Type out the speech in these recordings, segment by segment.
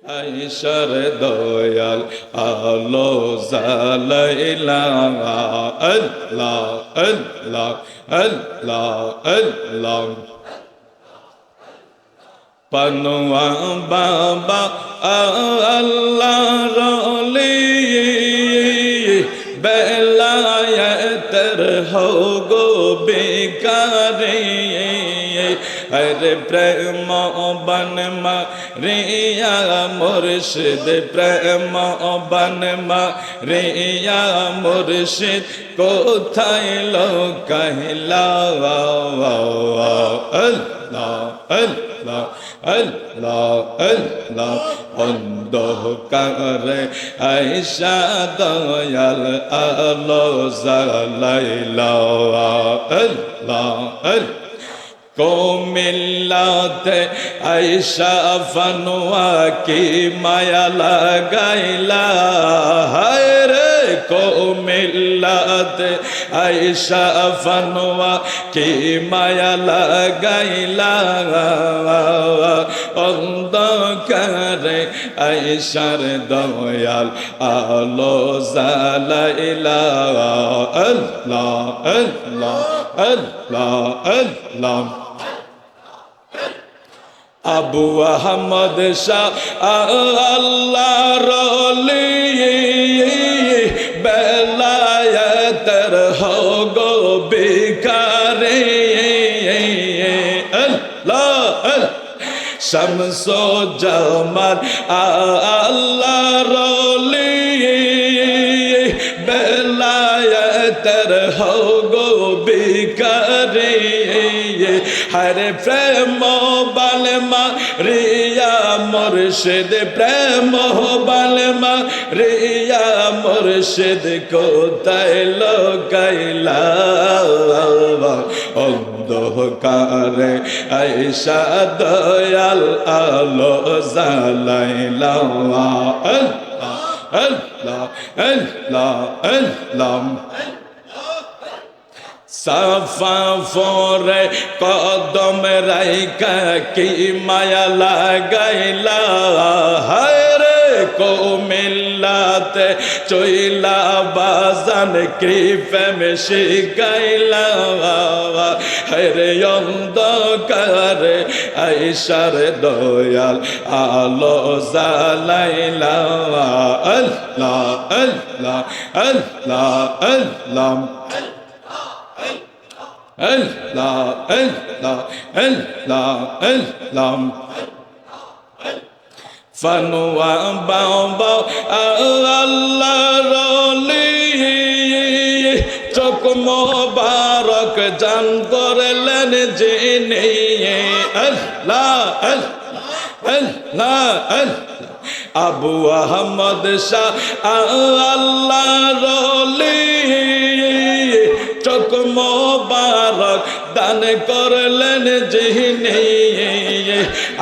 আইসার দয়াল আলো জালাইলা আল্লাহ আল্লাহ আল্লাহ আল্লাহ পানোয়া বাবা আল্লাহ রলি বেলায়েতের হো গো বেকারে হরে প্রেম বন মারিয়া মুর্শিদ প্রেম বন মারিয়া মুর্শিদ কোথায় লোকাইলা আল্লাহ আল্লাহ আল্লাহ আল্লাহ অন্ধকারে আয়েশা দয়াল আলো জালাইলা আল্লাহ আল্লাহ কুমিল্লাতে আয়েশা ফানুয়া কি মায়া লাগাইলা হায় রে কুমিল্লাতে আয়েশা ফানুয়া কি মায়া লাগাইলা অন্ধকারে আয়েশার দয়াল আলো জালাইলা আল্লাহ আল্লাহ আল্লাহ আল্লাহ আবু আহমদ শাহ আল্লাহ রলি বেলায়েতের হো গো বেকারে আল্লাহ শামসু জামাল আল্লাহ রলি বেলায়েতের হো গো বেকারে হরে প্রেম বালমা রিয়া মুর্শিদ প্রেম বালমা রিয়া মুর্শিদ কোথায় লোকাইলা অন্ধকারে আয়েশা দয়াল আলো জালাইলা আল্লাহ আল্লাহ আল্লাহ আল্লাহ সাফা ফরে কদম রাইকা কি মায়া লাগাইলা হায় রে কুমিল্লাতে চইলা বাজান কি প্রেম শিখাইলা হায় রে অন্ধকারে আয়েশার দয়াল আলো জালাইলা আল্লাহ আল্লাহ আল্লাহ আল্লাহ Allah, Allah, Allah, Allah. Fanuwa baba Allah roli chok mubarak jan korlen jine Allah, Allah, Allah. Abu Ahmad Shah Allah roli চোখ মোবারক দান করলেন যিনি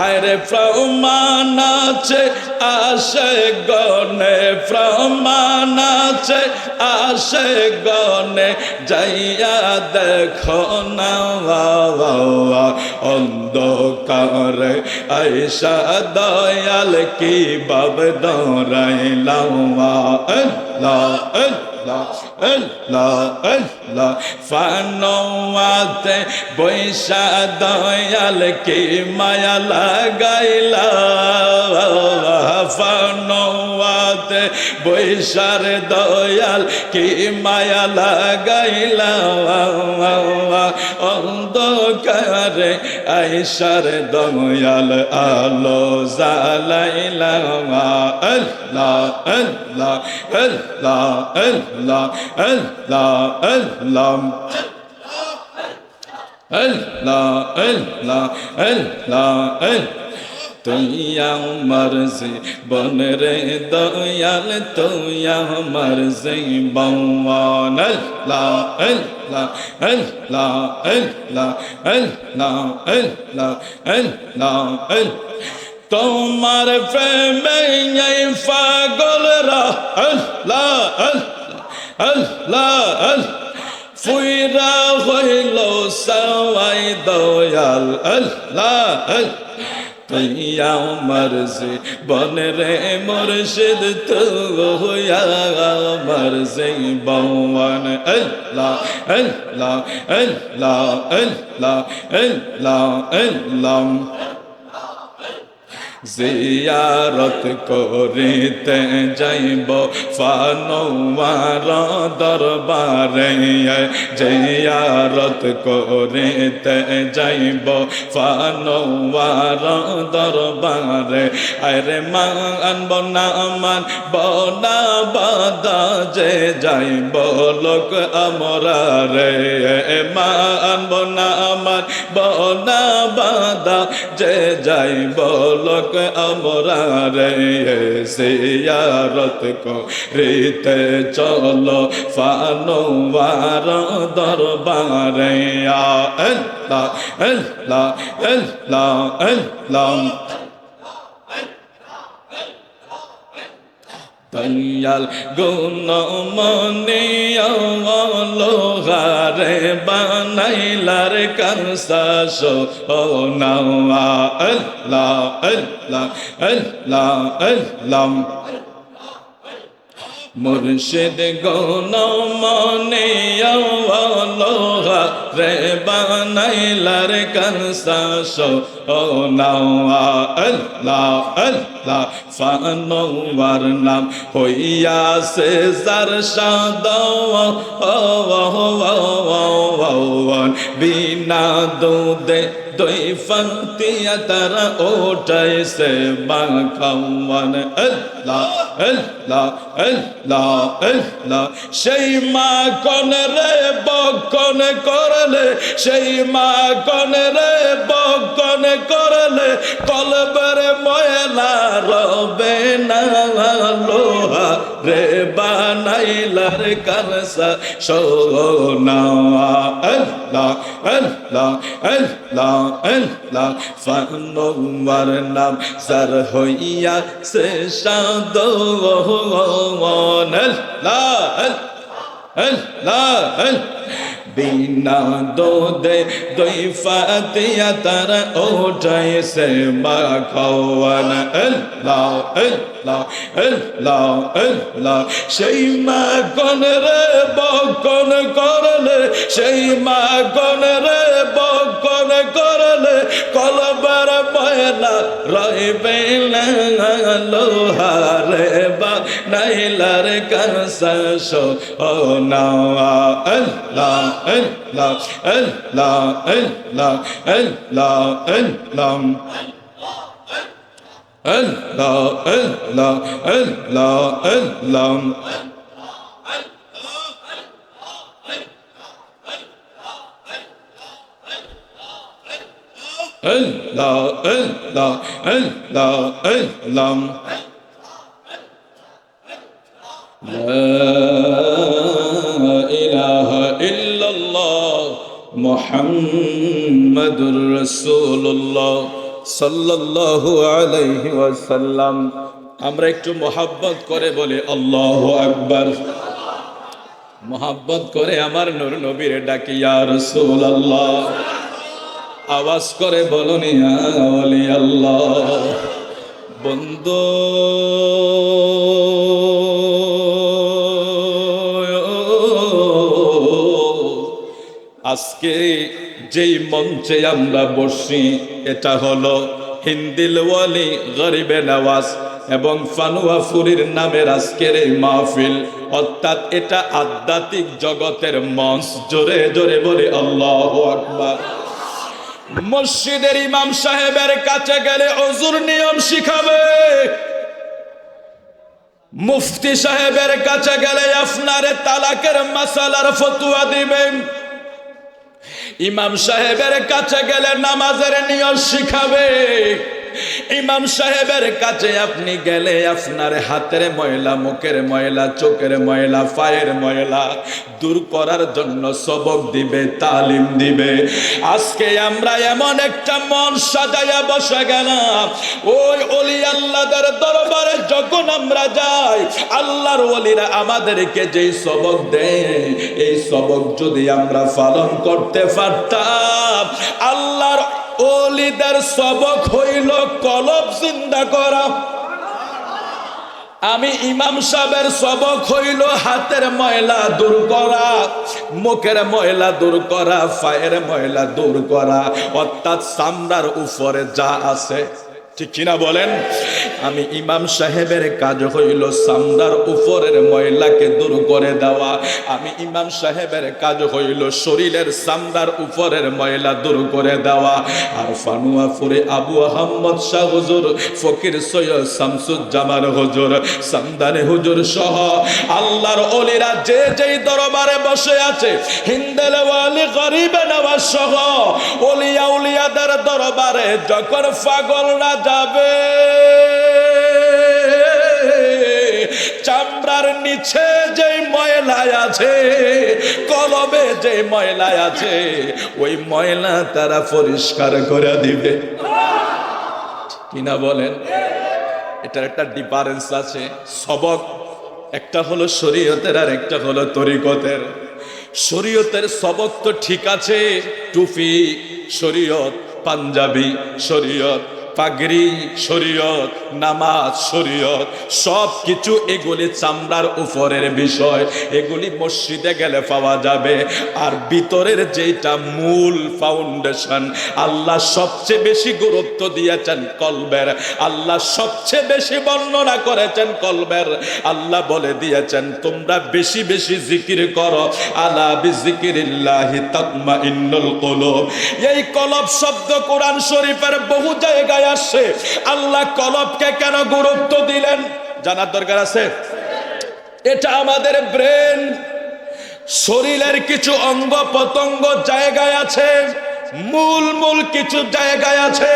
আরে প্রমাণ আছে আসে গনে প্রমাণ আছে আসে গনে যাইয়া দেখো না অন্ধকারে আয়েশা দয়াল কি বাব দরাইলা আল্লাহ আল্লাহ আল্লাহ আল্লাহ ফানোয়াতে বৈশা দয়াল কি মায়া লাগাইলা ফানোয়াতে বৈশার দয়াল কি মায়া লাগাইলা অন্ধকারে আয়েশার দয়াল আলো জালাইলা আল্লাহ আল্লাহ আল্লাহ আল্লাহ আল্লাহ আল্লাহ আল্লাহ আল্লাহ আল্লাহ তুই আমার জীবন রে দয়াল তুই আমার জীবন আল্লাহ আল্লাহ আল্লাহ আল্লাহ আল্লাহ আল্লাহ আল্লাহ তোমার প্রেমে পাগলরা আল্লাহ আল্লাহ আল্লাহ ফুইরা হইল সওয়াই দয়াল আল্লাহ তুই আমার জীবন রে মুর্শিদ তুই আমার জীবন আল্লাহ আল্লাহ আল্লাহ আল্লাহ আল্লাহ আল্লাহ জিয়ারত করিতে যাইব ফানোয়ার দরবারে জিয়ারত করিতে যাইব ফানোয়ার দরবারে আরে মানব না বনা বাদা যে যাইব লোক আমরা রে মানব না বনা বাদা যে যাইব লোক আমরা রে জিয়ারত করিতে চলো ফানোয়ার দরবারে আল্লাহ আল্লাহ আল্লাহ আল্লাহ দয়াল গুণ মনে লোহারে বানাইলার কারসা সোনা আল্লাহ আল্লাহ আল্লাহ আল্লাহ মুর্শিদ গুণ মনে লোহারে বানাইলার কারসা সোনা আল্লাহ আল্লাহ ফানোয়ার নাম হইয়াছে যার সাদওয়ান বিনা দুধে দই ফাতিয়া তারা ওঠাইছে বাখাওয়ান আল্লাহ আল্লাহ আল্লাহ আল্লাহ সেই মা কোন রে বকন করলে সেই মা কোন রে বকন করলে কলবের ময়লা রবে না লোহা রে বানাইলার কারসা সোনা আল্লাহ আল্লাহ আল্লাহ আল্লাহ ফানোয়ার নাম যার হইয়া সে সাদওয়ান আল্লাহ আল্লাহ বিনা দুধে দই ফাতিয়া তারা ওঠাইছে মাখাওয়ান আল্লাহ আল্লাহ আল্লাহ আল্লাহ সেই মা কোন রে বকন করলে সেই মা কোন রে বকন করলে কলবার ময়লা রইবে না লোহারে বানাইলার কারসা সোনা আল্লাহ আল্লাহ আল্লাহ আল্লাহ আল্লাহ আল্লাহ আল্লাহ আল্লাহ আল্লাহ আল্লাহ Allah, Allah, Allah, Allah. La ilaha illallah Muhammadur Rasulullah sallallahu alayhi wa sallam. আমরা একটু মোহাব্বত করে বলি আল্লাহু আকবার। মোহাব্বত করে আমার নূর নবীর ডাকি ইয়া রাসূলুল্লাহ। আওয়াজ করে বলুন ইয়া ওলি আল্লাহ। বন্ধু আজকে যেই মঞ্চে আমরা বসি এটা হলো হিন্দিল ওয়ালি গরিবে নওয়াজ এবং ফানুয়াফুরির নামের আজকের এই মাহফিল, অর্থাৎ এটা আধ্যাত্মিক জগতের মঞ্চ। জোরে জোরে বলি আল্লাহু আকবার। মসজিদের ইমাম সাহেবের কাছে গেলে ওযুর নিয়ম শিখাবে, মুফতি সাহেবের কাছে গেলে আপনার তালাকের মাসালার ফতোয়া দিবেন, ইমাম সাহেবের কাছে গেলে নামাজের নিয়ম শিখাবে, ইমাম সাহেবের কাছে আপনি গেলে আপনার হাতের ময়লা, মুখের ময়লা, চোখের ময়লা, পায়ের ময়লা দূর করার জন্য সবক দিবে, তালিম দিবে। আজকে আমরা এমন একটা মন সাজাইয়া বসে গেলাম, ওই ওলি আল্লাহদের দরবারে যখন আমরা যাই, আল্লাহর ওলিরা আমাদেরকে যেই সবক দেয়, এই সবক যদি আমরা পালন করতে পারতাম, আল্লাহর ওলিদের সবক হইল কলব জিন্দা করা। আমি ইমাম সাহেবের সবক হইল হাতের ময়লা দূর করা, মুখের ময়লা দূর করা, পায়ের ময়লা দূর করা, অর্থাৎ চামড়ার উপরে যা আছে, ঠিক কিনা বলেন? আমি ইমাম সাহেবের কাজ হইল চামড়ার উপরের ময়লাকে দূর করে দেওয়া। আমি ইমাম সাহেবের কাজ হইল শরীরের চামড়ার উপরের ময়লা দূর করে দেওয়া। আর ফানুয়াপুরে আবু আহমদ শাহ হুজুর, ফকির সৈয়দ শামসুজ্জামান হুজুর, সামদানি হুজুর সহ আল্লাহর ওলিরা যে যেই দরবারে বসে আছে, হিন্দেল ওয়ালি গরিবে নওয়াজ সহ ওলিয়া উলিয়াদের দরবারে যখন পাগলরা যাবে, চামড়ার নিচে যে ময়লা আছে, কলবে যে ময়লা আছে, ওই ময়লা তারা পরিষ্কার করে দিবে, কিনা বলেন? এটার একটা ডিফারেন্স আছে। সবক একটা হলো শরীয়তের আর একটা হলো তরিকতের। শরীয়তের সবক তো ঠিক আছে, টুপি শরীয়ত, পাঞ্জাবি শরীয়ত, পাগড়ি শরীয়ত, নামাজ শরীয়ত, সব কিছু এগুলি চামড়ার উপরের বিষয়, এগুলি মসজিদে গেলে পাওয়া যাবে। আর ভিতরের যেটা মূল ফাউন্ডেশন, আল্লাহ সবচেয়ে বেশি গুরুত্ব দিয়েছেন কলবের, আল্লাহ সবচেয়ে বেশি বর্ণনা করেছেন কলবের। আল্লাহ বলে দিয়েছেন তোমরা বেশি বেশি জিকির করো, আলা বিজিকিরিল্লাহি তাতমাইন্নুল কুলুব। এই কলব শব্দ কোরআন শরীফের বহু জায়গায় আসছে। আল্লাহ কলবকে কেন গুরুত্ব দিলেন জানার দরকার আছে। এটা আমাদের ব্রেন, শরীরের কিছু অঙ্গ প্রত্যঙ্গ জায়গায় আছে, মূল মূল কিছু জায়গায় আছে,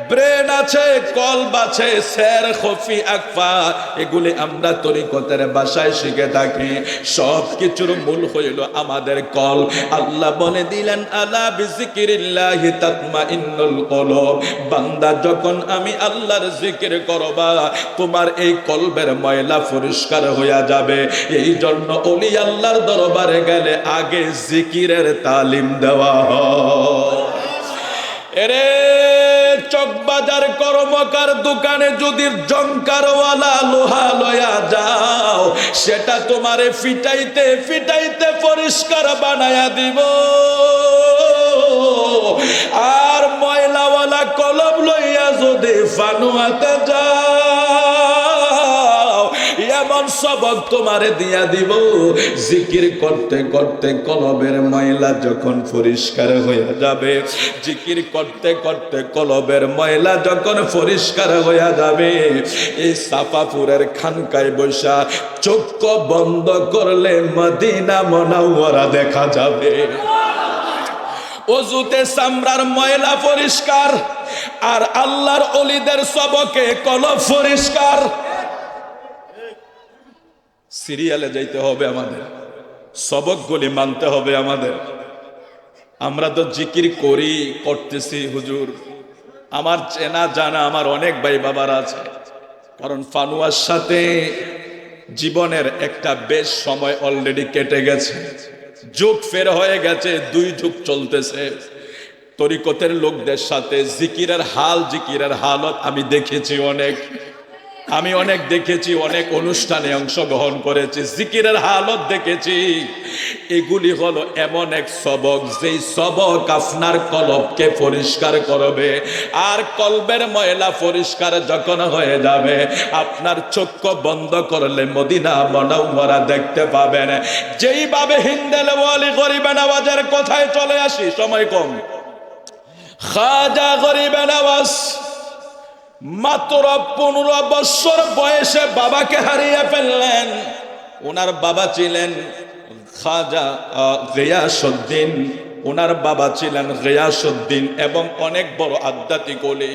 ব্রেন আছে, কলব আছে, সের খফি আকফা, এগুলি আমরা তরিকতের ভাষায় শিখে থাকি। সব কিছুর মূল হইল আমাদের কল। আল্লাহ বলে দিলেন আলা বিজিকিরিল্লাহি তাতমাইন্নুল কুলুব। বান্দা যখন আমি আল্লাহর জিকির করবা, তোমার এই কলবের ময়লা পরিষ্কার হইয়া যাবে। এই জন্য ওলি আল্লাহর দরবারে গেলে আগে জিকিরের তালিম দেওয়া হয়। এরে চকবাজার কর্মকার দোকানে যদি জংকারওয়ালা লোহা লয়া যাও, সেটা তোমারে ফিটাইতে ফিটাইতে পরিষ্কার বানায়া দিব। আর ময়লাওয়ালা কলম লইয়া যদি ফানুয়াতে যাও, এমন সবক তোমারে দিয়া দিব। জিকির করতে করতে কলবের ময়লা যখন পরিষ্কার হয়ে যাবে, জিকির করতে করতে কলবের ময়লা যখন পরিষ্কার হয়ে যাবে, এই সাফাপুরের খানকায় বৈশা চোখ বন্ধ করলে মদিনা মুনাওয়ারা দেখা যাবে। ওযুতে চামড়ার ময়লা পরিষ্কার, আর আল্লাহর ওলিদের সবকে কলব পরিষ্কার। সিরিয়ালে যাইতে হবে আমাদের, সবকগুলি মানতে হবে আমাদের। আমরা তো জিকির করি, করতেছি হুজুর, আমার চেনা জানা আমার অনেক ভাই বাবার আছে, কারণ ফানুয়ার সাথে জীবনের একটা বেশ সময় অলরেডি কেটে গেছে, যুগ ফের হয়ে গেছে, 2 যুগ চলতেছে। তরিকতের লোকদের সাথে জিকিরের হাল, জিকিরের হালত আমি দেখেছি অনেক, আমি অনেক দেখেছি, অনেক অনুষ্ঠানে অংশগ্রহণ করেছি, জিকিরের হালত দেখেছি। এগুলি হলো এমন এক সবক, যেই সবক আপনার কলবকে পরিষ্কার করবে। আর কলবের ময়লা পরিষ্কার যখন হয়ে যাবে, আপনার চোখ বন্ধ করলে মদিনা মুনাওয়ারা দেখতে পাবেন। যেইভাবে হিন্দেল ওয়ালি গরিবে নওয়াজের কথায় চলে আসি, সময় কম। খাজা গরিবে নওয়াজ মাত্র 15 বছর বয়সে বাবাকে হারিয়ে ফেললেন। ওনার বাবা ছিলেন খাজা গিয়াসউদ্দিন, ওনার বাবা ছিলেন গিয়াসউদ্দিন এবং অনেক বড় আধ্যাত্মিক ওলি।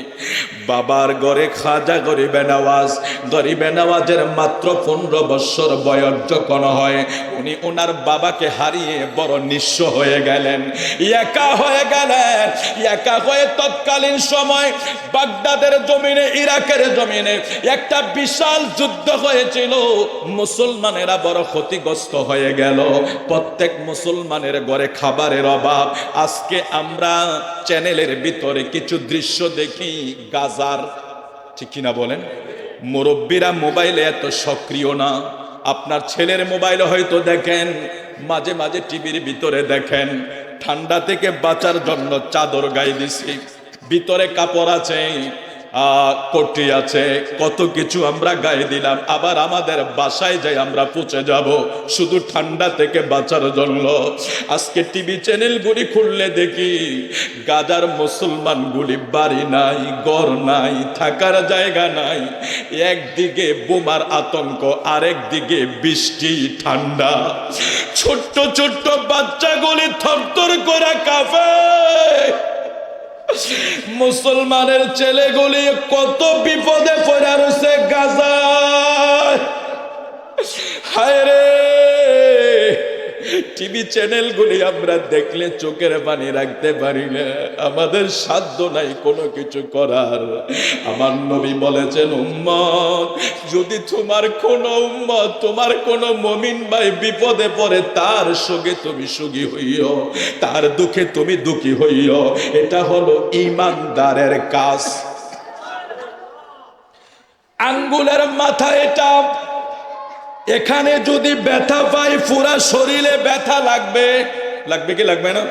বাবার ঘরে খাজা গরিবে নওয়াজ, গরিবে নওয়াজের মাত্র 15 বছর বয়স যখন হয়, উনি ওনার বাবাকে হারিয়ে বড় নিঃস্ব হয়ে গেলেন, একা হয়ে গেলেন। একা হয়ে তৎকালীন সময় বাগদাদের জমিনে, ইরাকের জমিনে একটা বিশাল যুদ্ধ হয়েছিল। মুসলমানেরা বড় ক্ষতিগ্রস্ত হয়ে গেল। প্রত্যেক মুসলমানের ঘরে খাবারের অভাব, বাপ, আজকে আমরা চ্যানেলের ভিতরে কিছু দৃশ্য দেখি গাজার, ঠিক কিনা বলেন? মুরব্বীরা মোবাইলে এত সক্রিয় না। আপনার ছেলের মোবাইলে হয়তো দেখেন, মাঝে মাঝে টিভির ভিতরে দেখেন ঠান্ডা থেকে বাঁচার জন্য চাদর গায়ে দিছি, ভিতরে কাপড় আছে, কোটি আছে, কত কিছু আমরা গায়ে দিলাম, আবার আমাদের বাসায় যাই আমরা পৌঁছে যাব শুধু ঠান্ডা থেকে বাঁচার জন্য। আজকে টিভি চ্যানেলগুলি খুললে দেখি গাজার মুসলমানগুলি বাড়ি নাই, ঘর নাই, থাকার জায়গা নাই, একদিকে বোমার আতঙ্ক, আরেক দিকে বৃষ্টি ঠান্ডা, ছোট্ট ছোট্ট বাচ্চাগুলি থরথর করে কাঁপে। মুসলমানের ছেলেগুলি কত বিপদে পড়ে রয়েছে গাজায়। হায় রে, টিভি চ্যানেলগুলি আমরা দেখলে চোখের পানি রাখতে পারি না, আমাদের সাধ্য নাই কোনো কিছু করার। আমার নবী বলেছেন, উম্মত, যদি তোমার কোনো উম্মত, তোমার কোনো মুমিন ভাই বিপদে পড়ে, তার সুখে তুমি সুখী হইও, তার দুঃখে তুমি দুঃখী হইও, এটা হলো ঈমানদারের কাজ। আঙ্গুলের মাথা এটা, এখানে যদি ব্যথা পাই পুরা শরীরে ব্যথা লাগবে, লাগবে কি লাগবে না?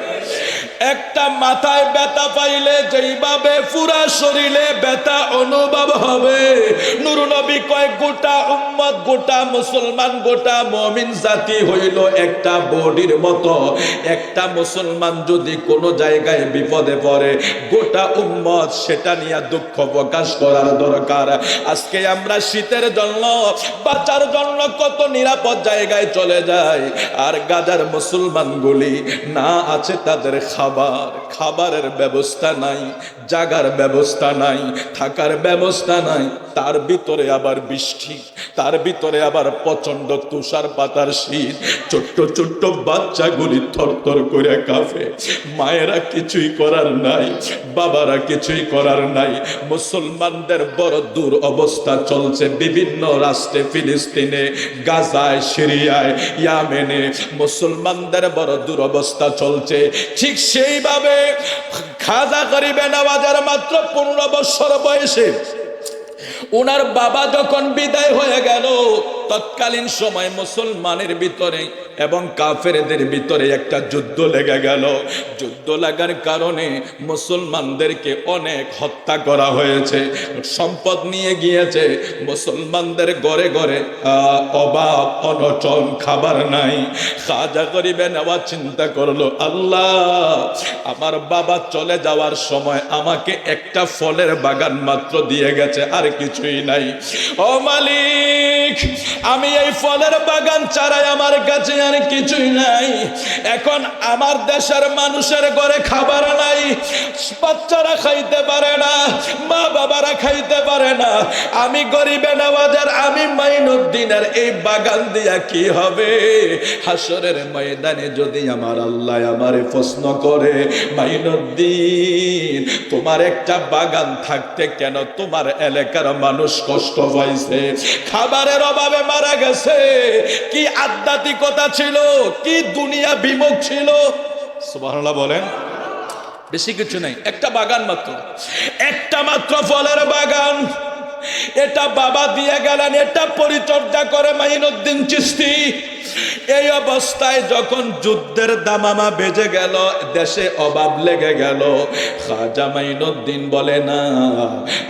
একটা মাথায় ব্যথা পাইলে যেইভাবে পুরা শরীরে ব্যথা অনুভব হবে, নূর নবী কয় গোটা উম্মত, গোটা মুসলমান, গোটা মুমিন জাতি হইল একটা বডির মতো। একটা মুসলমান যদি কোনো জায়গায় বিপদে পড়ে, গোটা উম্মত সেটা নিয়ে দুঃখ প্রকাশ করার দরকার। আজকে আমরা শীতের জন্য বাঁচার জন্য কত নিরাপদ জায়গায় চলে যাই, আর গাজার মুসলমানগুলি না আছে তাদের খাবারের ব্যবস্থা নাই, জাগার ব্যবস্থা নাই, থাকার ব্যবস্থা নাই, তার ভিতরে আবার বৃষ্টি, তার ভিতরে আবার প্রচন্ড তুষারপাতার শীত, ছোট্ট ছোট্ট বাচ্চাগুলি থরথর করে কাঁপে। মায়েরা কিছুই করার নাই, বাবারা কিছুই করার নাই। মুসলমানদের বড় দূর অবস্থা চলছে বিভিন্ন রাষ্ট্রে, ফিলিস্তিনে, গাজায়, সিরিয়ায়, ইয়ামেনে মুসলমানদের বড় দুরবস্থা চলছে। ঠিক সেইভাবে খাজা গরিবে নওয়াজের মাত্র 15 বছর বয়সে ওনার বাবা যখন বিদায় হয়ে গেল, তৎকালীন সময় মুসলমানের ভিতরে এবং কাফেরদের ভিতরে একটা যুদ্ধ লেগে গেল। যুদ্ধ লাগার কারণে মুসলমানদেরকে অনেক হত্যা করা হয়েছে, সম্পদ নিয়ে গিয়েছে, মুসলমানদের ঘরে ঘরে অভাব অনটন, খাবার নাই। খাজা গরিবে নওয়াজ চিন্তা করলো, আল্লাহ, আমার বাবা চলে যাওয়ার সময় আমাকে একটা ফলের বাগান মাত্র দিয়ে গেছে, আর কিছুই নাই। ও মালিক, আমি এই ফলের বাগান ছাড়াই আমার কাছে আর কিছুই নাই। এখন আমার দেশের মানুষের ঘরে খাবার নাই, বাচ্চারা খাইতে পারে না, মা বাবারা খাইতে পারে না। আমি গরিবে নওয়াজের, আমি মাইনুদ্দিনের এই বাগান দিয়া কি হবে? হাসরের ময়দানে যদি আমার আল্লাহ আমারে প্রশ্ন করে, মাইনুদ্দিন, তোমার একটা বাগান থাকতে কেন তোমার এলাকার মানুষ কষ্ট পাইছে, খাবারের অভাবে মারা গেছে, কি আধ্যাত্মিকতা ছিল, কি দুনিয়া বিমুখ ছিল। সুবহানাল্লাহ বলেন। বেশি কিছু নাই, একটা বাগান মাত্র, একটা মাত্র ফলের বাগান। এটা বাবা দিয়ে গেলেন, এটা পরিচর্যা করে মাইনুদ্দিন চিশতি। এই অবস্থায় যখন যুদ্ধের দামামা বেজে গেল, দেশে অভাব লেগে গেল, খাজা মাইনুদ্দিন বলে, না,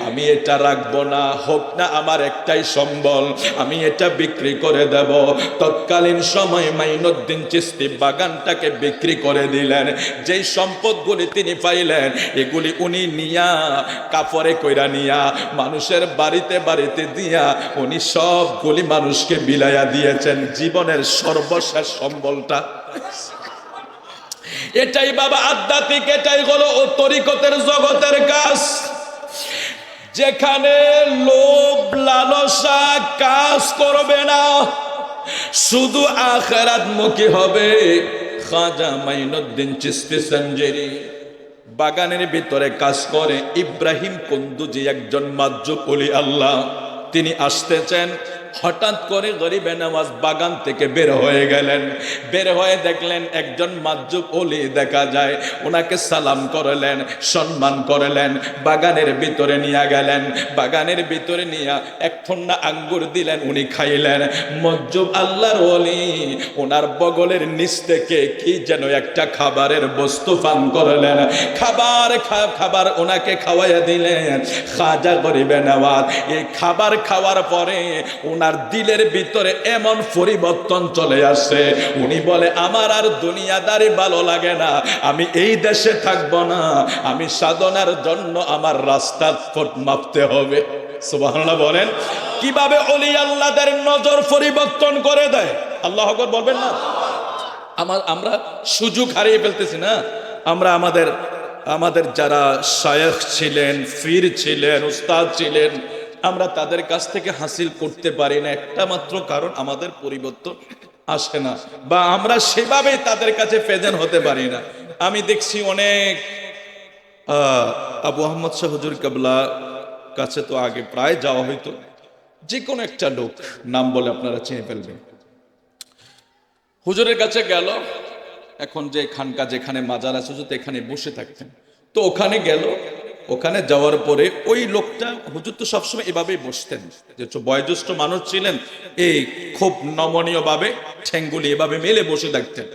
আমি এটা রাখবো না, হোক না আমার একটাই সম্বল, আমি এটা বিক্রি করে দেব। তৎকালীন সময় মাইনুদ্দিন চিশতি বাগানটাকে বিক্রি করে দিলেন। যেই সম্পদগুলি তিনি পাইলেন, এগুলি উনি নিয়া কাপড়ে কইরা নিয়া মানুষের বাড়িতে বাড়িতে দিয়া উনি সবগুলি মানুষকে বিলাইয়া দিয়েছেন। জীবনের সর্বশেষ সম্বলটা এটাই বাবা আধ্যাত্মিক, এটাই হলো ও তরিকতের জগতের কাজ, যেখানে লোভ লালসা কাজ করবে না, শুধু আখিরাতমুখী হবে। খাজা মাইনুদ্দিন চিশতি সঞ্জেরি বাগানের ভিতরে কাজ করে। ইব্রাহিম কুন্দুজি একজন মাজুব ওলি আল্লাহ, তিনি আসতেছেন, হঠাৎ করে গরিবে নওয়াজ বাগান থেকে বের হয়ে গেলেন। বের হয়ে দেখলেন একজন মাজুব ওলি দেখা যায়। ওনাকে সালাম করলেন, সম্মান করলেন, বাগানের ভিতরে নিয়ে গেলেন। বাগানের ভিতরে নিয়ে এক ঠন্ডা আঙ্গুর দিলেন, উনি খাইলেন। মাজুব আল্লাহর ওলি ওনার বগলের নিচ থেকে কি যেন একটা খাবারের বস্তু পান করলেন। খাবার ওনাকে খাওয়াইয়া দিলেন। খাজা গরিবে নওয়াজ এই খাবার খাওয়ার পরে ওনার দিলের ভিতরে এমন পরিবর্তন চলে আসে, উনি বলে আমার আর দুনিয়াদারি ভালো লাগে না, আমি এই দেশে থাকবো না, আমি সাধনার জন্য আমার রাস্তা মাপতে হবে। সুবহানাল্লাহ বলেন। কিভাবে ওলি আল্লাহদের নজর পরিবর্তন করে দেয়, আল্লাহু আকবার বলবেন না? আমরা সুযোগ হারিয়ে ফেলতেছি না। আমরা আমাদের যারা শায়েখ ছিলেন, পীর ছিলেন, উস্তাদ ছিলেন, আমরা তাদের কাছ থেকে হাসিল করতে পারি না একটা মাত্র কারণ আমাদের পরিবর্তন আসে না, বা আমরা সেভাবে তাদের কাছে প্রেজেন্ট হতে পারি না। আমি দেখছি অনেক আবু আহমদ শাহ হুজুর কেবলা কাছে তো আগে প্রায় যাওয়া হইতো। যে কোনো একটা লোক নাম বলে আপনারা চিনে ফেলবেন, হুজুরের কাছে গেল। এখন যে খানকা যেখানে মাজার আছে হুজুর এখানে বসে থাকতেন, তো ওখানে গেল। ওখানে যাওয়ার পরে ওই লোকটা, হুজুর তো সবসময় এভাবেই বসতেন, যে বয়োজ্যেষ্ঠ মানুষ ছিলেন, এই খুব নমনীয় ভাবে ঠ্যাঙ্গুলি এভাবে মেলে বসে থাকতেন।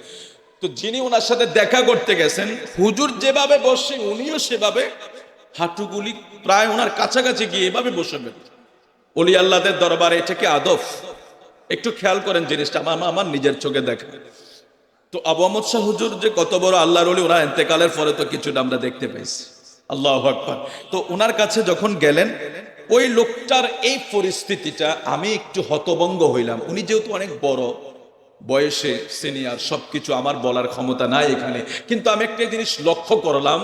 তো যিনি ওনার সাথে দেখা করতে গেছেন, হুজুর যেভাবে বসে উনিও সেভাবে হাঁটুগুলি প্রায় ওনার কাছাকাছি গিয়ে এভাবে বসবেন। ওলি আল্লাহদের দরবারে এটা কি আদব? একটু খেয়াল করেন জিনিসটা, আমার নিজের চোখে দেখা। তো আবু আহমদ শাহ হুজুর যে কত বড় আল্লাহর ওলি, ওনার ইন্তেকালের পরে তো কিছুটা আমরা দেখতে পাইছি। আল্লাহু আকবার। তো ওনার কাছে যখন গেলেন, ওই লোকটার এই পরিস্থিতিটা আমি একটু হতভম্ব হইলাম। উনি যেহেতু অনেক বড় বয়সে, সিনিয়র, সবকিছু আমার বলার ক্ষমতা নাই এখানে, কিন্তু আমি একটা জিনিস লক্ষ্য করলাম,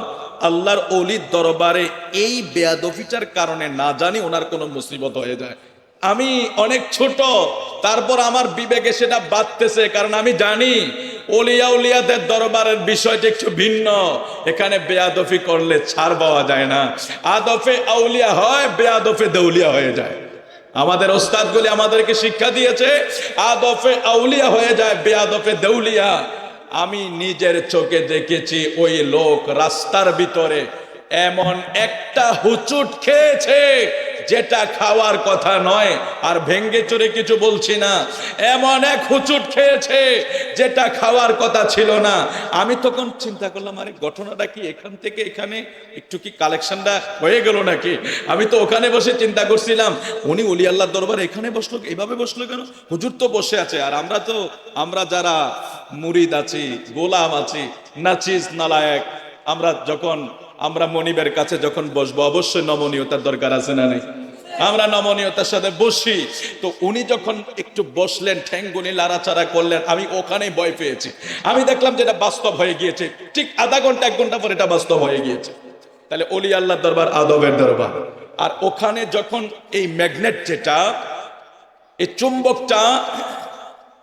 আল্লাহর ওলির দরবারে এই বেয়াদফিটার কারণে না জানি ওনার কোনো মুসিবত হয়ে যায়। আমি অনেক ছোট, তারপর আমার বিবেকে সেটা বাঁধতেছে, কারণ আমি জানি ওলিয়া উলিয়াদের দরবারের বিষয়টা একটু ভিন্ন। এখানে বেয়াদফি করলে ছাড় পাওয়া যায় না। আদফে আউলিয়া হয়, বেয়াদফে দেউলিয়া হয়ে যায়। আমাদের ওস্তাদগুলি আমাদেরকে শিক্ষা দিয়েছে, আদফে আউলিয়া হয়ে যায়, বেয়াদফে দেউলিয়া। আমি নিজের চোখে দেখেছি ওই লোক রাস্তার ভিতরে এমন একটা হুচুট খেয়েছে যেটা খাওয়ার কথা নয়, আর ভেঙ্গে চুরে কিছু বলছি না, এমন এক হুচুট খেয়েছে যেটা খাওয়ার কথা ছিল না। আমি তখন চিন্তা করলাম, আরে ঘটনাটা কি এখান থেকে এখানে একটু কি কালেকশনটা হয়ে গেল নাকি? আমি তো ওখানে বসে চিন্তা করছিলাম, উনি ওলি আল্লাহর দরবার এখানে বসলো, এইভাবে বসলো কেন? হুজুর তো বসে আছে, আর আমরা যারা মুরিদ আছি, গোলাম আছি, নাচিস নালায়েক, আমরা মনিবের কাছে যখন বসবো অবশ্যই নমনীয়তার দরকার আছে না নেই? আমরা নমনীয়তার সাথে বসি। তো উনি যখন একটু বসলেন, ঠ্যাঙ্গুনি লাড়াচাড়া করলেন, আমি ওখানেই ভয় পেয়েছি। আমি দেখলাম যেটা বাস্তব হয়ে গিয়েছে, ঠিক আধা ঘন্টা 1 ঘন্টা পর এটা বাস্তব হয়ে গিয়েছে। তাহলে ওলি আল্লাহর দরবার আদবের দরবার। আর ওখানে যখন এই ম্যাগনেট, যেটা এই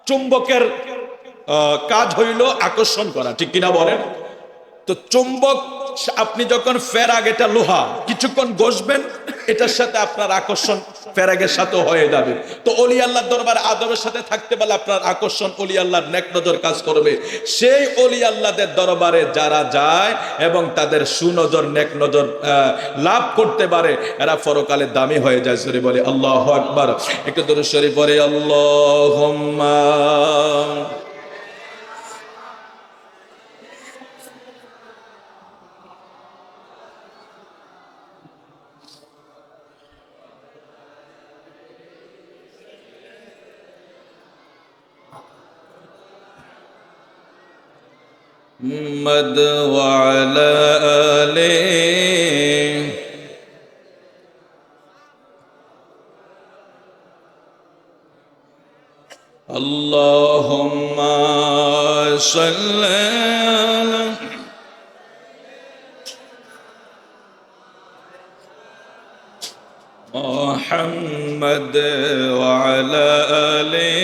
চুম্বকের কাজ হইল আকর্ষণ করা, ঠিক কিনা বলেন? তো চুম্বক, আপনি যখন ফেরাগ, এটা লোহা, কিছুক্ষণ ঘষবেন এটার সাথে আপনার আকর্ষণ ফেরাগের সাথে হয়ে যাবে। তো ওলি আল্লাহর দরবারে আদবের সাথে থাকতে পারলে আপনার আকর্ষণ ওলি আল্লাহর নেক নজর কাজ করবে। সেই ওলি আল্লাহদের দরবারে যারা যায় এবং তাদের সুনজর নেক নজর লাভ করতে পারে, এরা পরকালে দামি হয়ে যায়। সরি বলে আল্লাহু আকবার। একটু দরুদ শরীফ পড়ে আল্লাহুম্মা محمد وعلى آله اللهم صل على محمد وعلى آله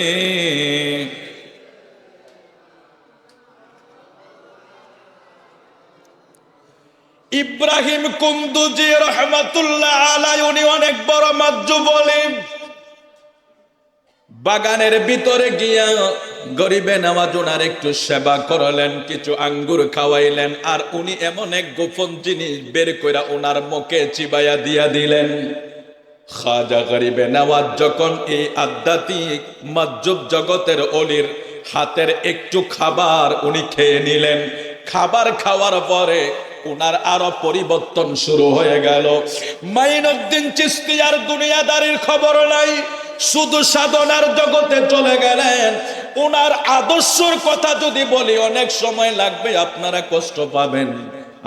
ইব্রাহিম কুন্দুজি রহমাতুল্লাহ আলাইহি, উনি অনেক বড় মাজ্জুব আলিম। বাগানের ভিতরে গিয়া গরিবে নওয়াজ ওনার একটু সেবা করলেন, কিছু আঙ্গুর খাওয়াইলেন, আর উনি এমন এক গোপন জিনিস বের করে ওনার মুখে চিবাইয়া দিয়া দিলেন। খাজা গরিবে নওয়াজ যখন এই আধ্যাত্মিক মজ্জুব জগতের অলির হাতের একটু খাবার উনি খেয়ে নিলেন, খাবার খাওয়ার পরে উনার আরো পরিবর্তন শুরু হয়ে গেল। মাইনুদ্দিন চিশতি আর দুনিয়াদারির খবর নাই, শুধু সাধনার জগতে চলে গেলেন। উনার আদর্শের কথা যদি বলি অনেক সময় লাগবে, আপনারা কষ্ট পাবেন।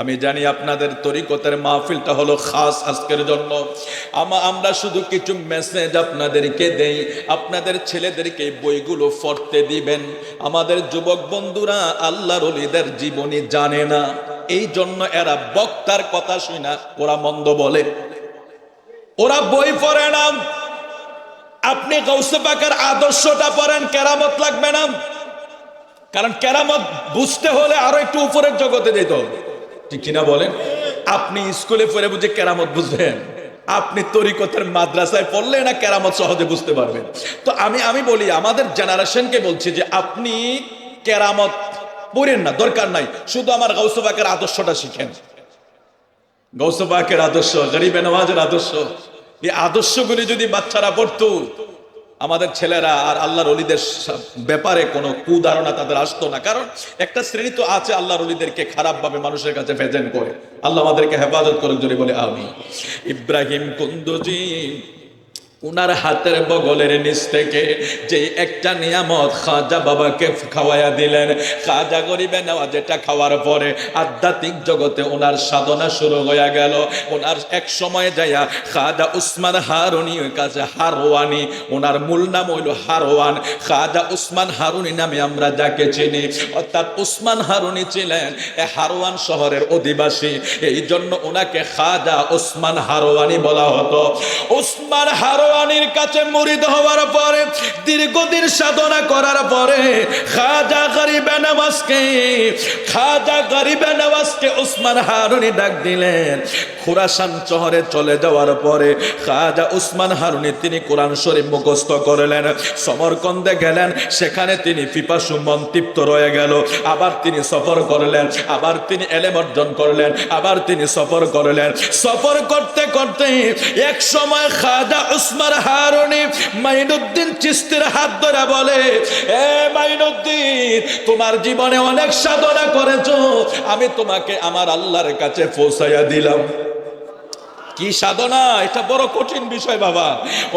আমি জানি আপনাদের তরিকতের মাহফিলটা হলো খাস আজকের জন্য। আমরা শুধু কিছু মেসেজ আপনাদেরকে দেই, আপনাদের ছেলেদেরকে বইগুলো পড়তে দিবেন। আমাদের যুবক বন্ধুরা আল্লাহর ওলিদের জীবনী জানে না, এই জন্য এরা বক্তার কথা শুনা ওরা মন্দ বলে, ওরা বই পড়ে না। আপনি গাউসে পাকের আদর্শটা পড়েন, কেরামত লাগবে না। কারণ কেরামত বুঝতে হলে আরো একটু উপরের জগতে যেতে হবে, ঠিক কিনা বলেন? আপনি স্কুলে পড়ে বুঝে কেরামত বুঝবেন? আপনি তরিকতের মাদ্রাসায় পড়লে না কেরামত সহজে বুঝতে পারবেন। তো আমি বলি আমাদের জেনারেশনকে বলছি যে আপনি কেরামত পড়েন না, দরকার নাই, শুধু আমার গাউসে পাকের আদর্শটা শিখেন। গাউসে পাকের আদর্শ, গরিবে নওয়াজের আদর্শ, এই আদর্শগুলি যদি বাচ্চারা পড়তো, আমাদের ছেলেরা আর আল্লাহর ওলিদের ব্যাপারে কোনো কুধারণা তাদের আসতো না। কারণ একটা শ্রেণী তো আছে আল্লাহর ওলিদেরকে খারাপ ভাবে মানুষের কাছে প্রেজেন্ট করে। আল্লাহ আমাদেরকে হেফাজত করুক, যদি বলে আমি। ইব্রাহিম কুন্দুজি উনার হাতের বগলের নিচ থেকে যে একটা নিয়ামত খাজা বাবাকে খাওয়াইয়া দিলেন, খাজা গরিবে নেওয়া, যেটা খাওয়ার পরে আধ্যাত্মিক জগতে ওনার সাধনা শুরু হয়ে গেল। ওনার এক সময় যাইয়া খাজা উসমান হারুনি কাছে, হারওয়ানি ওনার মূল নাম হইল হারওয়ান, খাজা উসমান হারুনি নামে আমরা যাকে চিনি, অর্থাৎ উসমান হারুনি ছিলেন হারওয়ান শহরের অধিবাসী, এই জন্য ওনাকে খাজা উসমান হারওয়ানি বলা হতো। উসমান হারওয়ানির কাছে মুরিদ হওয়ার পরে, দীর্ঘদিন সাধনা করার পরে খাজা গরিবে নওয়াজকে উসমান হারুনি ডাক দিলেন। খুরাসান শহরে চলে যাওয়ার পরে খাজা উসমান হারুনি তিনি কোরআন শরীফ মুখস্থ করলেন। সমরকন্দে গেলেন, সেখানে তিনি পিপাসু মন তৃপ্ত রয়ে গেল। আবার তিনি সফর করলেন, আবার তিনি এলেম অর্জন করলেন, আবার তিনি সফর করলেন। সফর করতে করতে এক সময় খাজা উসমান হারুনি মাইনুদ্দিন চিশতির হাত ধরে বলে, এ মাইনুদ্দিন, তোমার জীবনে অনেক সাধনা করেছো, আমি তোমাকে আমার আল্লাহর কাছে পৌঁছাইয়া দিলাম। কি সাধনা, এটা বড় কঠিন বিষয় বাবা,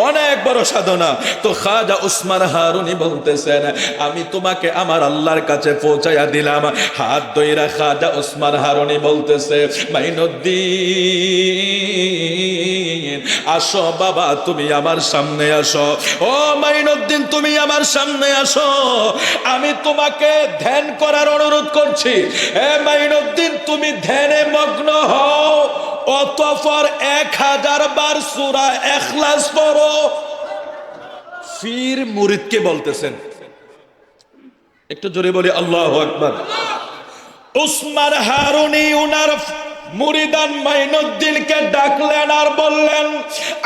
অনেক বড় সাধনা। তো খাজা উসমান হারুনি বলতেছেন, আমি তোমাকে আমার আল্লাহর কাছে পৌঁছাইয়া দিলাম। হাত ধইরা খাজা উসমান হারুনি বলতেছে, মাইনুদ্দিন আসো বাবা, তুমি আমার সামনে আসো। ও মাইনুদ্দিন, তুমি আমার সামনে আসো, আমি তোমাকে ধ্যান করার অনুরোধ করছি। এ মাইনুদ্দিন, তুমি ধ্যানে মগ্ন হও, অতঃপর 1000 বার সূরা ইখলাস পড়ো। ফির মুরিদকে বলতেছেন, একটু জোরে বলি আল্লাহু আকবার। উসমান হারুনি উনার মুরিদান মাইনুদ্দিনকে ডাকলেন আর বললেন,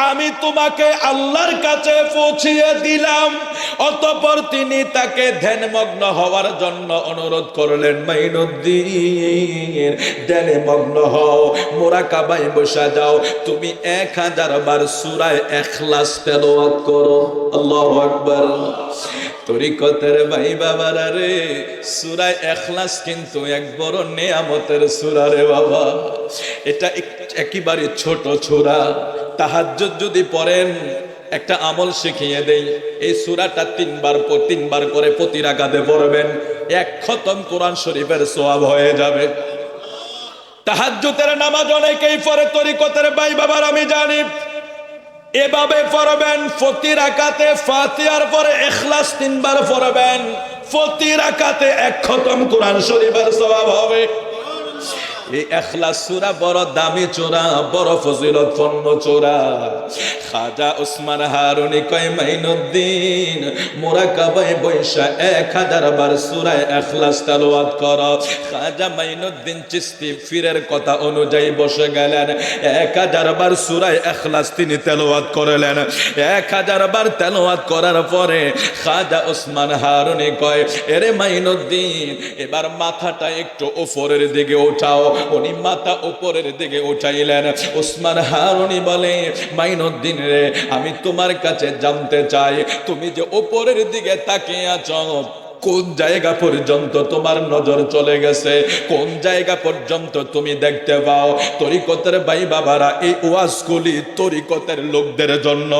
আমি তোমাকে আল্লাহর কাছে পৌঁছিয়ে দিলাম। অতঃপর তিনি তাকে ধ্যানমগ্ন হওয়ার জন্য অনুরোধ করলেন, মাইনুদ্দিন ধ্যানে মগ্ন হও, মুরাকাবায় বসে যাও, তুমি 1000 বার সূরা ইখলাস তেলাওয়াত করো। আল্লাহু আকবার। তরিকতের ভাই বাবারা রে, সূরা ইখলাস কিন্তু এক বড় নিয়ামতের সূরা রে বাবা। এটা একেবারে ছোট সূরা। তাহাজ্জুদ যদি পড়েন, একটা আমল শিখিয়ে দেই, এই সূরাটা 3 বার করে প্রতি রাকাতে পড়বেন, 1 খতম কোরআন শরীফের সওয়াব হয়ে যাবে। তাহাজ্জুদের নামাজ অনেকেই পড়ে তরিকতের ভাই বাবার, আমি জানি। এভাবে পড়বেন, প্রতি রাকাতে ফাতিহার পরে ইখলাস 3 বার পড়বেন, প্রতি রাকাতে 1 খতম কোরআন শরীফের সওয়াব হবে। এই ইখলাস সূরা বড় দামি চূড়া, বড় ফজিলতপূর্ণ চূড়া। খাজা ওসমান হারুনি কয় মাইনুদ্দিন মুরাকাবায় বৈশা 1000 বার সূরা ইখলাস তেলাওয়াত করো। খাজা মাইনুদ্দিন চিশতি পীরের কথা অনুযায়ী বসে গেলেন, 1000 বার সূরা ইখলাস তিনি তেলাওয়াত করলেন। 1000 বার তেলাওয়াত করার পরে খাজা ওসমান হারুনি কয়, এরে মাইনুদ্দিন এবার মাথাটা একটু উপরের দিকে উঠাও। উনি মাথা উপরের দিকে উঠাইলেন। ওসমান হারুনি বলে, মাইনুদ্দিন রে, আমি তোমার কাছে জানতে চাই, তুমি যে উপরের দিকে তাকিয়ে আছো, কোন জায়গা পর্যন্ত তোমার নজর চলে গেছে? কোন জায়গা পর্যন্ত তুমি দেখতে পাও? তরিকতের ভাই বাবারা, এই ওয়াজগুলি তরিকতের লোকদের জন্য।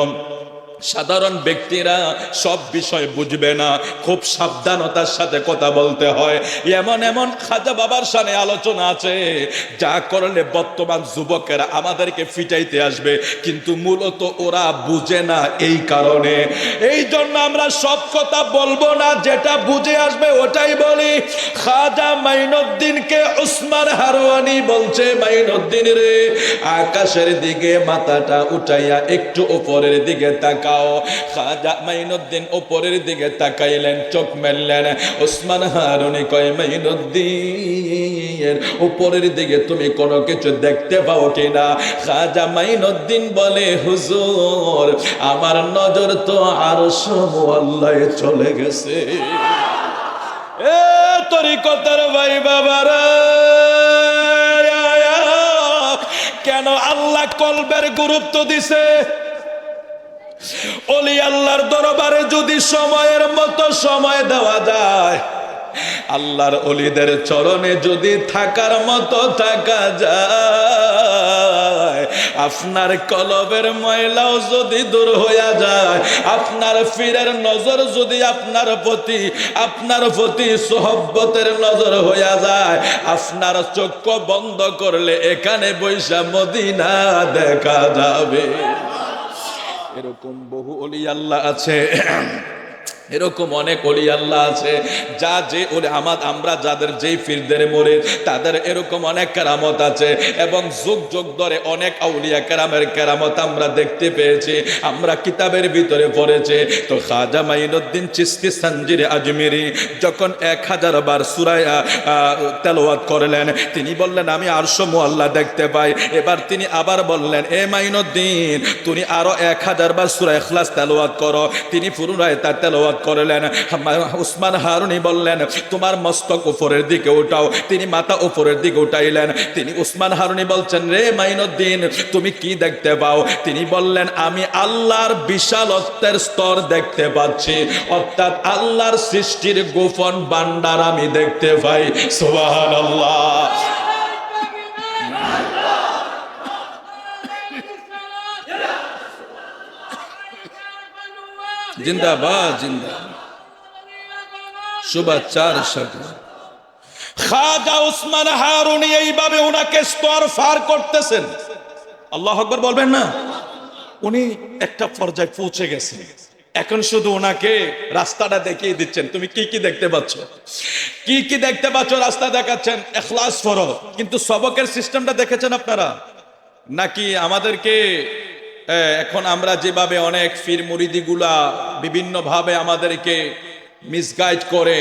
সাধারণ ব্যক্তিরা সব বিষয় বুঝবে না, খুব সাবধানতার সাথে কথা বলতে হয়। এমন এমন খাজা বাবার সামনে আলোচনা আছে যা করলে বর্তমান যুবকেরা আমাদেরকে ফিটাইতে আসবে, কিন্তু মূলত ওরা বুঝে না। এই কারণে এই জন্য আমরা সব কথা বলবো না, যেটা বুঝে আসবে ওটাই বলি। খাজা মাইনুদ্দিনকে ওসমান হারুনি বলছে, মাইনুদ্দিন রে, আকাশের দিকে মাথাটা উঠাইয়া একটু উপরের দিকে তাকা। খাজা মাইনুদ্দিন উপরের দিকে তাকাইলেন, চোখ মেললেন। ওসমান হারুনি কয়, মাইনুদ্দিন উপরের দিকে তুমি কোনো কিছু দেখতে পাও কিনা? খাজা মাইনুদ্দিন বলে, হুজুর আমার নজর তো আরশ মুআল্লায় চলে গেছে। এ তরিকতের ভাই বাবারা, কেন আল্লাহ কলবের গুরুত্ব দিছে? ওলি আল্লাহর দরবারে যদি সময়ের মতো সময় দেওয়া যায়, আল্লাহর ওলিদের চরণে যদি থাকার মতো থাকা যায়, আপনার কলবের ময়লাও যদি দূর হইয়া যায়, আপনার পীরের নজর যদি আপনার প্রতি সোহব্বতের নজর হইয়া যায়, আপনার চক্ষু বন্ধ করলে এখানে বৈশা মদিনা দেখা যাবে। এরকম বহু ওলি আল্লাহ আছে, এরকম অনেক ওলি আল্লাহ আছে যা যে আমরা যাদের যেই পীরদের মরে তাদের এরকম অনেক কেরামত আছে, এবং যুগ যুগ ধরে অনেক আউলিয়া কেরামের কেরামত আমরা দেখতে পেয়েছি, আমরা কিতাবের ভিতরে পড়েছি। তো খাজা মাইনুদ্দিন চিশতি সানজিরে আজমিরি যখন 1000 বার সূরা তেলাওয়াত করলেন, তিনি বললেন আমি আরশ মুআল্লা দেখতে পাই। এবার তিনি আবার বললেন, এ মাইনুদ্দিন তুমি আরো 1000 বার সূরা ইখলাস তেলাওয়াত করো। তিনি পুনরায় তার তেলাওয়াত করলেন। ওসমান হারুনি বললেন, তোমার মস্তক উপরের দিকে উঠাও। তিনি মাথা উপরের দিকে উঠাইলেন। তিনি ওসমান হারুনি বলছেন, রে মাইনুদ্দিন তুমি কি দেখতে পাও? তিনি বললেন, আমি আল্লাহর বিশালত্বের স্তর দেখতে পাচ্ছি, অর্থাৎ আল্লাহর সৃষ্টির গোপন ভান্ডার আমি দেখতে পাই। সুবহানাল্লাহ। জিন্দাবাদ, জিন্দাবাদ, শুভেচ্ছার সাথে। খাজা ওসমান হারুনি এইভাবে ওনাকে স্তর পার করতেছেন। আল্লাহু আকবার বলবেন না? উনি একটা পর্যায়ে পৌঁছে গেছেন, এখন শুধু ওনাকে রাস্তাটা দেখিয়ে দিচ্ছেন, তুমি কি কি দেখতে পাচ্ছ, কি কি দেখতে পাচ্ছ, রাস্তা দেখাচ্ছেন, ইখলাস করো। কিন্তু সবকের সিস্টেমটা দেখেছেন আপনারা নাকি? আমাদেরকে এখন আমরা যেভাবে অনেক পীর মুরিদিগুলা বিভিন্নভাবে আমাদেরকে মিসগাইড করে,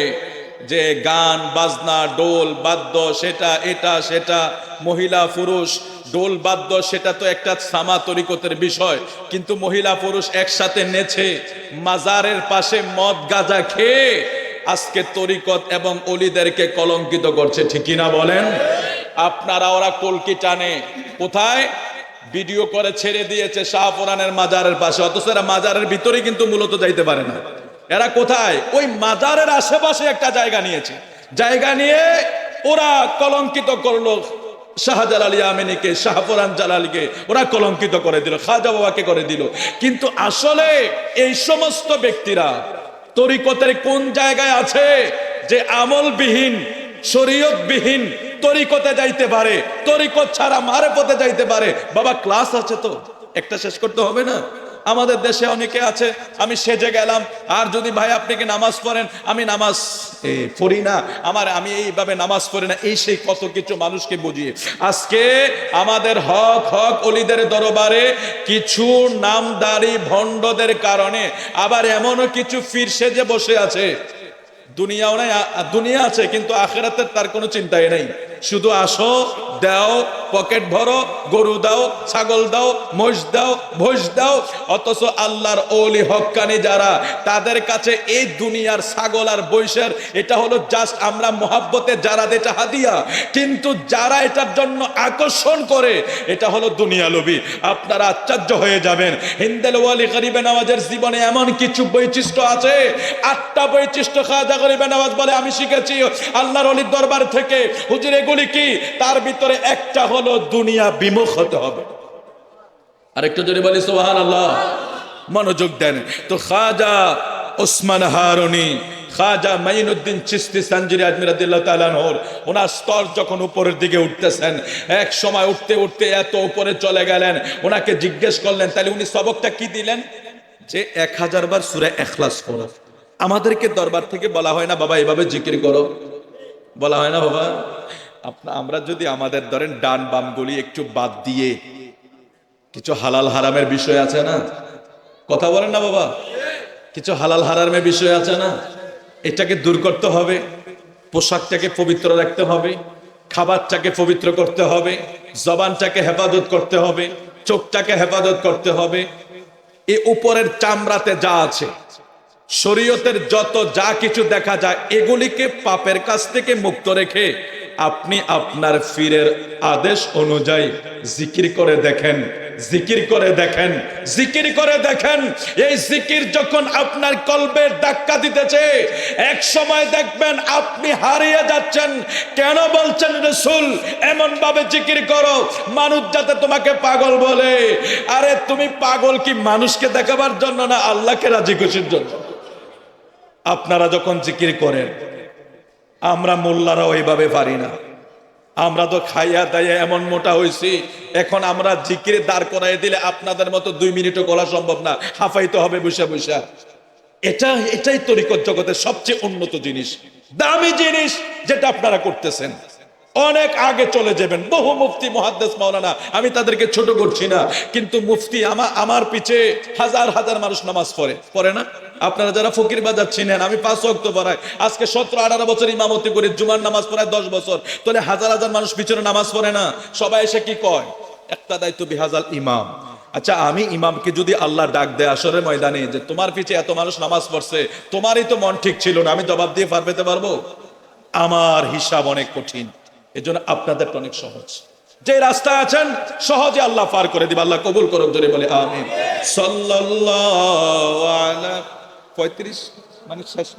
যে গান বাজনা ডোল বাদ্য সেটা এটা সেটা, মহিলা পুরুষ ডোল বাদ্য সেটা তো একটা সামা তরিকতের বিষয়, কিন্তু মহিলা পুরুষ একসাথে নেচে মাজারের পাশে মদ গাঁজা খেয়ে আজকে তরিকত এবং অলিদেরকে কলঙ্কিত করছে, ঠিক কিনা বলেন? আপনারা ওরা কলকি টানে কোথায় ভিডিও করে ছেড়ে দিয়েছে শাহপুরানের মাজারের পাশে, অথচ এরা মাজারের ভিতরে কিন্তু মূলত যাইতে পারে না। এরা কোথায়? ওই মাজারের আশেপাশে একটা জায়গা নিয়েছে, জায়গা নিয়ে ওরা কলঙ্কিত করলো শাহজালাল ইয়ামিনীকে, শাহপুরান জালালিকে ওরা কলঙ্কিত করে দিল, খাজা বাবাকে করে দিল। কিন্তু আসলে এই সমস্ত ব্যক্তিরা তরিকতের কোন জায়গায় আছে যে আমলবিহীন শরীয়তবিহীন তরিকতে যাইতে পারে, তরিকত ছাড়া মারেফতে যাইতে পারে? বাবা ক্লাস আছে তো, একটা শেষ করতে হবে না? আমাদের দেশে অনেকে আছে, আমি সেজে গেলাম, আর যদি ভাই আপনি কি নামাজ পড়েন, আমি নামাজ পড়ি না, আমি এইভাবে নামাজ পড়ি না, এই সেই কত কিছু মানুষকে বুঝিয়ে আজকে আমাদের হক অলিদের দরবারে কিছু নামদারি ভণ্ডদের কারণে আবার এমনও কিছু ফির সেজে বসে আছে। দুনিয়াও নাই, দুনিয়া আছে কিন্তু আখিরাতের তার কোনো চিন্তাই নেই। শুধু আসো, দাও, পকেট ভরো, গরু দাও, ছাগল দাও, মহিষ দাও, ভৈষ দাও। অথচ আল্লাহর ওলি হক্কানি যারা, তাদের কাছে এই দুনিয়ার ছাগল আর বৈশের এটা হলো জাস্ট আমরা মোহাব্বতে যারা এটা হাদিয়া, কিন্তু যারা এটার জন্য আকর্ষণ করে এটা হলো দুনিয়া লোভী। আপনারা আশ্চর্য হয়ে যাবেন, হিন্দেল ওয়ালি গরিবে নওয়াজের জীবনে এমন কিছু বৈশিষ্ট্য আছে, 8টা বৈশিষ্ট্য খাজা গরিবে নওয়াজ বলে আমি শিখেছি আল্লাহর ওলির দরবার থেকে। হুজুর এগুলি কি? তার ভিতরে একটা হলো দুনিয়া বিমুখ হতে হবে। আরেকটু জোরে বলি সুবহানাল্লাহ। মনোযোগ দেন তো। খাজা ওসমান হারুনি, খাজা মাইনুদ্দিন চিশতি সানজিরি আজমি রাদিয়াল্লাহু তাআলা আনহুর ওনার স্তর যখন উপরের দিকে উঠতেছেন, এক সময় উঠতে উঠতে এত উপরে চলে গেলেন, ওনাকে জিজ্ঞেস করলেন তাহলে উনি সবকটা কি দিলেন? যে 1000 বার সূরা ইখলাস পড়ো। আমাদেরকে দরবার থেকে বলা হয় না বাবা এভাবে জিকির করো, বলা হয় না বাবা? আমরা যদি আমাদের ধরেন ডান বামগুলি একটু বাদ দিয়ে, কিছু হালাল হারামের বিষয় আছে না, কথা বলেন না বাবা, কিছু হালাল হারামের বিষয় আছে না, এটাকে দূর করতে হবে। পোশাকটাকে পবিত্র রাখতে হবে, খাবারটাকে পবিত্র করতে হবে, জবানটাকে হেফাজত করতে হবে, চোখটাকে হেফাজত করতে হবে। এই উপরের চামড়াতে যা আছে, শরীয়তের যত যা কিছু দেখা যায়, এগুলিকে পাপের কাছ থেকে মুক্ত রেখে আপনি আপনার পীরের আদেশ অনুযায়ী জিকির করে দেখেন, জিকির করে দেখেন, জিকির করে দেখেন। এই জিকির যখন আপনার কলবে ধাক্কা দিতেছে, এক সময় দেখবেন আপনি হারিয়ে যাচ্ছেন। কেন বলছেন রাসূল এমন ভাবে জিকির করো মানুষ যাতে তোমাকে পাগল বলে? আরে তুমি পাগল কি মানুষকে দেখাবার জন্য না আল্লাহকে রাজি খুশির জন্য? আপনারা যখন জিকির করেন, আমরা মোল্লারা ওইভাবে পারি না। আমরা তো খাইয়া দাইয়া এমন মোটা হয়েছি, এখন আমরা জিকিরে দাঁড় করাই দিলে আপনাদের মতো 2 মিনিটও করা সম্ভব না, হাফাইতে হবে বসে বসে। এটাই তরিকত জগতের সবচেয়ে উন্নত জিনিস, দামি জিনিস, যেটা আপনারা করতেছেন। অনেক আগে চলে যাবেন। বহু মুফতি মুহাদ্দিস মাওলানা, আমি তাদেরকে ছোট করছি না, কিন্তু মুফতি আমার পিছে হাজার হাজার মানুষ নামাজ পড়ে না? আপনারা যারা ফকির বাজার চিনেন, আমি 5 ওয়াক্ত পড়াই, আজকে 17-18 বছর ইমামতি করি, জুমার নামাজ পড়াই 10 বছর, তাহলে হাজার হাজার মানুষ পিছনে নামাজ পড়ে না? সবাই এসে কি কয়? একটা দায়িত্ব বিহাজাল ইমাম। আচ্ছা, আমি ইমামকে যদি আল্লাহ ডাক দেয় আসরের ময়দানে যে তোমার পিছে এত মানুষ নামাজ পড়ছে, তোমারই তো মন ঠিক ছিল না, আমি জবাব দিয়ে পার পেতে পারবো? আমার হিসাব অনেক কঠিন। এজন্য আপনাদের অনেক সহজ, যে রাস্তা আছেন সহজে আল্লাহ পার করে দিবে। আল্লাহ কবুল করুক, জোরে বলে আমিন। সাল্লাল্লাহু আলা 35 মানে শেষ।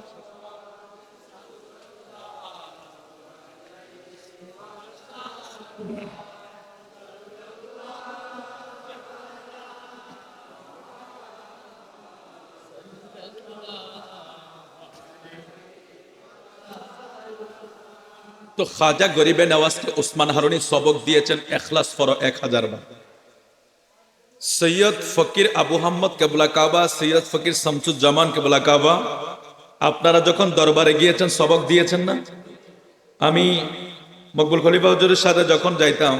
তো খাজা গরিবে নওয়াজকে ওসমান হারুনি সবক দিয়েছেন ইখলাস পড়ো 1000 বার। সৈয়দ ফকির আবু হাম্মদ কেবলা কাবা, সৈয়দ ফকির শামসুজ্জামান কেবলা কাবা, আপনারা যখন দরবারে গিয়েছেন সবক দিয়েছেন না? আমি মকবুল খলিফা হুজুরের সাথে যখন যাইতাম,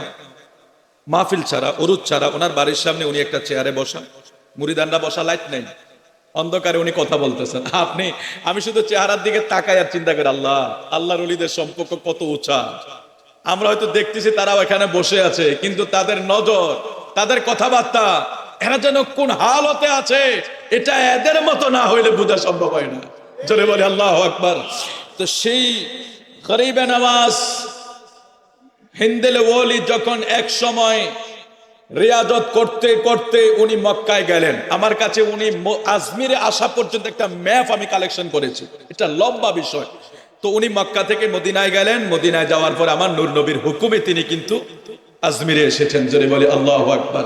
মাহফিল ছাড়া, উরুজ ছাড়া, ওনার বাড়ির সামনে উনি একটা চেয়ারে বসা, মুরিদানরা বসা, লাইট নেই, অন্ধকারে উনি কথা বলতেছেন। আমি শুধু চেহারার দিকে তাকাই আর চিন্তা করি আল্লাহর ওলিদের সম্পর্ক কত উঁচা। আমরা হয়তো দেখতেছি তারাও এখানে বসে আছে, কিন্তু তাদের নজর, তাদের কথাবার্তা, এরা যেন কোন হালতে আছে, এটা এদের মতো না হইলে বোঝা সম্ভব হয় না। জোরে বলে আল্লাহু আকবার। তো সেই গরিবে নওয়াজ হিন্দেল ওলি যখন এক সময় রিয়াজত করতে করতে উনি মক্কায় গেলেন, আমার কাছে উনি আজমিরে আসা পর্যন্ত একটা ম্যাপ আমি কালেকশন করেছি, এটা লম্বা বিষয়। তো উনি মক্কা থেকে মদিনায় গেলেন, মদিনায় যাওয়ার পর আমার নূর নবীর হুকুমে তিনি কিন্তু আজমিরে এসেছেন। জোরে বলে আল্লাহু আকবার।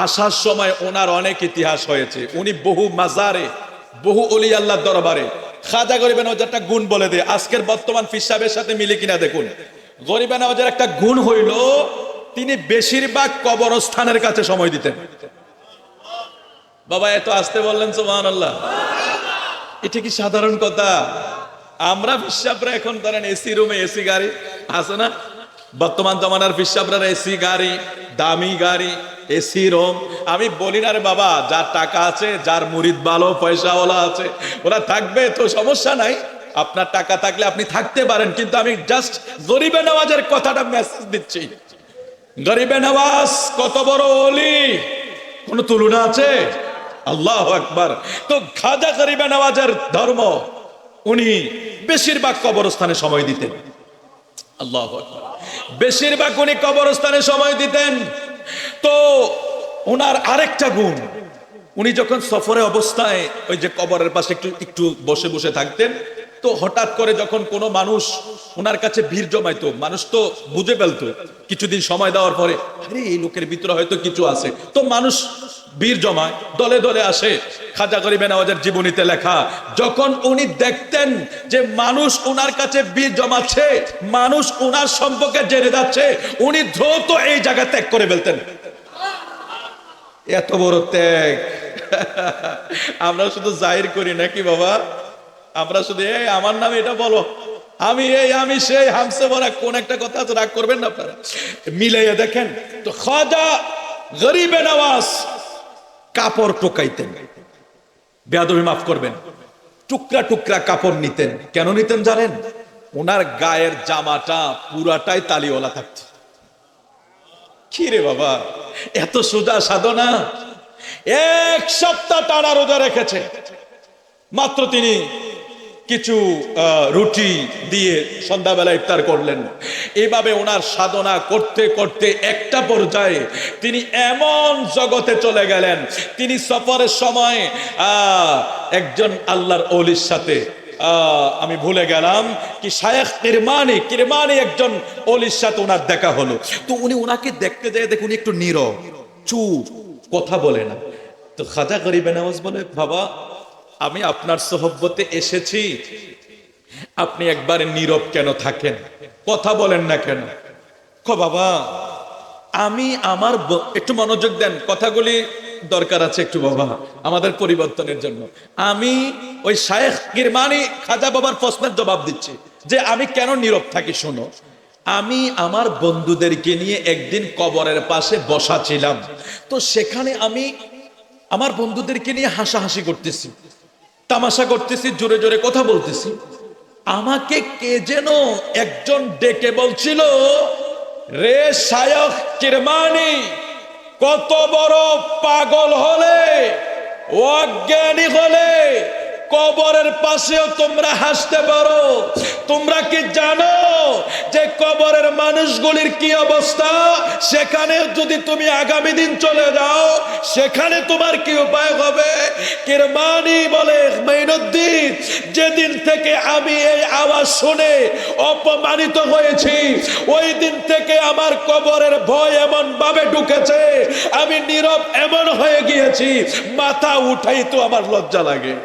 আসার সময় ওনার অনেক ইতিহাস হয়েছে, উনি বহু মাজারে, বহু ওলি আল্লাহর দরবারে। খাজা গরিবে নওয়াজ একটা গুণ বলে দেয়, আজকের বর্তমান পীর সাহেবের সাথে মিলে কিনা দেখুন। গরিবে নওয়াজের একটা গুণ হইল তিনি বেশিরভাগ কবরস্থানের কাছে সময় দিতেন। বাবা এত আসতে বললেন সুবহানাল্লাহ, এটা কি সাধারণ কথা? আমরা পিসাবরা এখন ধরেন এসি রুমে এসি গাড়ি আছে না, বর্তমান জমানার পিসাবরা এসি গাড়ি, দামি গাড়ি, এসি রুম। আমি বলি না রে বাবা, যার টাকা আছে, যার মুরিদ ভালো পয়সাওয়ালা আছে, ওরা থাকবে তো সমস্যা নাই। আপনার টাকা থাকলে আপনি থাকতে পারেন, কিন্তু আমি জাস্ট গরিবে নওয়াজের কথাটা মেসেজ দিচ্ছি। গরিবে নওয়াজ কত বড় ওলি, কোন তুলনা আছে? আল্লাহু আকবার। তো খাজা গরিবে নওয়াজের ধর্ম, উনি বেশিরভাগ কবরস্থানে সময় দিতেন। আল্লাহু আকবার। বেশিরভাগ উনি কবরস্থানে সময় দিতেন। তো ওনার আরেকটা গুণ, উনি যখন সফরে অবস্থায় ওই যে কবরের পাশে একটু একটু বসে বসে থাকতেন, তো হঠাৎ করে যখন কোনো মানুষ ওনার কাছে ভিড় জমাইতো, মানুষ তো বুঝে ফেলতো কিছুদিন সময় দেওয়ার পরে, আরে এই লোকের ভিতরে হয়তো কিছু আছে, তো মানুষ ভিড় জমায়, দলে দলে আসে। খাজা গরিবে নওয়াজের জীবনীতে লেখা, যখন উনি দেখতেন যে মানুষ ওনার কাছে ভিড় জমাচ্ছে, মানুষ ওনার সম্পর্কে জেনে যাচ্ছে, উনি দ্রুত এই জায়গা ত্যাগ করে ফেলতেন। এত বড় ত্যাগ আমরা শুধু জাহির করি নাকি বাবা? আমরা শুধু এই আমার নামে এটা বলো, আমি এই আমি সেই, হামসে বলা, কোন একটা কথা তো রাগ করবেন না আপনারা, মিলাইয়া দেখেন। তো খাজা গরিবে নওয়াজ কাপড় টোকাইতেন, বেয়াদবি মাফ করবেন, টুকরা টুকরা কাপড় নিতেন। কেন নিতেন জানেন? ওনার গায়ের জামাটা পুরাটাই তালিওয়ালা থাকত। কি রে বাবা, এত সোজা সাধনা। 1 সপ্তাহ টানা রোজা রেখেছে, মাত্র তিনি কিছু রুটি দিয়ে সন্ধ্যাবেলা ইফতার করলেন। এইভাবে ওনার সাধনা করতে করতে একটা পর্যায়ে তিনি এমন জগতে চলে গেলেন, তিনি সফরের সময় একজন আল্লাহর ওলির সাথে, আমি ভুলে গেলাম কি, শায়েখ কিরমানি একজন ওলির সাথে ওনার দেখা হলো। তো উনি ওনাকে দেখতে যায়, দেখুন উনি একটু নীরব, চুপ, কথা বলে না। তো খাজা গরিবে নওয়াজ বলে, বাবা আমি আপনার সোহবতে এসেছি, আপনি একবারে নীরব কেন থাকেন, কথা বলেন না কেন? বাবা আমি আমার, একটু মনোযোগ দেন, কথাগুলি দরকার আছে একটু বাবা আমাদের পরিবর্তনের জন্য। আমি ওই শায়েখ কিরমানি খাজা বাবার প্রশ্নের জবাব দিচ্ছি যে আমি কেন নীরব থাকি। শোনো, আমি আমার বন্ধুদেরকে নিয়ে একদিন কবরের পাশে বসা ছিলাম, তো সেখানে আমি আমার বন্ধুদেরকে নিয়ে হাসাহাসি করতেছি, তামাশা করতেছি, জোরে জোরে কথা বলতেছি। আমাকে কে যেন একজন ডেকে বলছিল, রে শায়েখ কিরমানি, কত বড় পাগল হলে, অজ্ঞানী হলে কবরের পাশেও তোমরা হাসতে পারো? তোমরা কি জানো যে কবরের মানুষগুলির কি অবস্থা? সেখানে যদি তুমি আগামী দিন চলে যাও, সেখানে তোমার কি উপায় হবে? কিরমানি বলে, মাইনুদ্দিন, যেদিন থেকে আমি এই আওয়াজ শুনে অপমানিত হয়েছি, ওই দিন থেকে আমার কবরের ভয় এমন ভাবে ঢুকেছে, আমি নীরব এমন হয়ে গিয়েছি, মাথা উঠাই তো আমার লজ্জা লাগে।